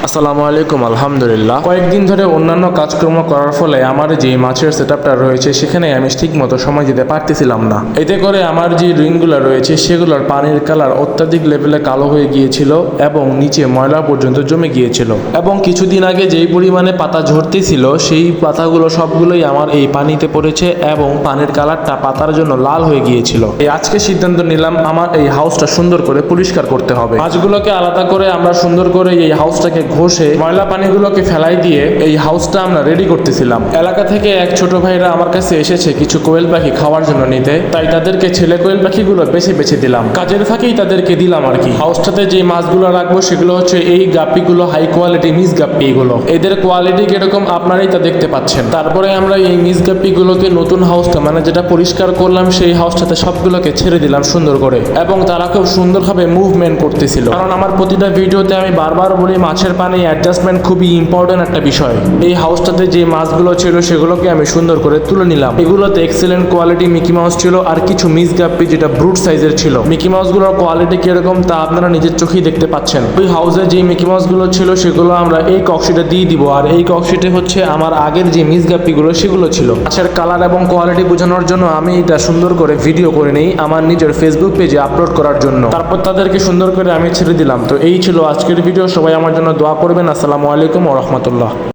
আসসালামু আলাইকুম। আলহামদুলিল্লাহ, কয়েকদিন ধরে অন্যান্য কাজকর্ম করার ফলে আমার যে মাছের সেটআপটা রয়েছে সেখানে আমি ঠিকমতো সময় দিতে পারতেছিলাম না। এতে করে আমার যে রিংগুলো রয়েছে সেগুলোর পানির কালার অত্যাধিক লেভেলে কালো হয়ে গিয়েছিল এবং নিচে ময়লা পর্যন্ত জমে গিয়েছিল। এবং কিছুদিন আগে যেই পরিমাণে পাতা ঝরতেছিল সেই পাতাগুলো সবগুলোই আমার এই পানিতে পড়েছে এবং পানির কালারটা পাতার জন্য লাল হয়ে গিয়েছিল। আজকে সিদ্ধান্ত নিলাম আমার এই হাউসটা সুন্দর করে পরিষ্কার করতে হবে। মাছগুলোকে আলাদা করে আমরা সুন্দর করে এই হাউসটাকে ঘষে ময়লা পানিগুলোকে ফেলাই দিয়ে এই হাউসটা আমরা রেডি করতেছিলাম। এলাকা থেকে এক ছোট ভাইরা আমার কাছে এসেছে কিছু কোয়েল পাখি খাওয়ার জন্য নিতে, তাই তাদেরকে ছেলে কোয়েল পাখিগুলো বেছে বেছে দিলাম। কাজের ফাঁকেই তাদেরকে দিলাম আর কি। হাউসটাতে যে মাছগুলো রাখবো সেগুলো হচ্ছে এই গাপ্পিগুলো, হাই কোয়ালিটি মিস গাপ্পি। এগুলো এদের কোয়ালিটি কিরকম আপনারাই তা দেখতে পাচ্ছেন। তারপরে আমরা এই মিস গাপ্পিগুলোকে নতুন হাউসটা মানে যেটা পরিষ্কার করলাম সেই হাউসটাতে সবগুলোকে ছেড়ে দিলাম সুন্দর করে, এবং তারা খুব সুন্দরভাবে মুভমেন্ট করতেছিল। কারণ আমার প্রতিটা ভিডিওতে আমি বারবার বলি মাছের পানি অ্যাডজাস্টমেন্ট খুবই ইম্পর্টেন্ট একটা বিষয়। এই হাউসটাতে যে মাছগুলো ছিল সেগুলোকে আমি সুন্দর করে তুলে নিলাম। এগুলোতে এক্সেলেন্ট কোয়ালিটি মিকি মাউস ছিল আর কিছু মিস গাপ্পি যেটা ব্রুট সাইজের ছিল। মিকি মাউসগুলোর কোয়ালিটি কিরকম তা আপনারা নিজের চোখেই দেখতে পাচ্ছেন। ওই হাউসে যে মিকি মাউসগুলো ছিল সেগুলো আমরা এই কক্সিটে দিয়ে দিব, আর এই কক্সিটে হচ্ছে আমার আগের যে মিস গাপ্পিগুলো সেগুলো ছিল। মাছের কালার এবং কোয়ালিটি বোঝানোর জন্য আমি এটা সুন্দর করে ভিডিও করে নেই আমার নিজের ফেসবুক পেজে আপলোড করার জন্য। তারপর তাদেরকে সুন্দর করে আমি ছেড়ে দিলাম। তো এই ছিল আজকের ভিডিও। সবাই আমার জন্য দোয়া করবেন। আসসালামু আলাইকুম ওয়া রাহমাতুল্লাহ।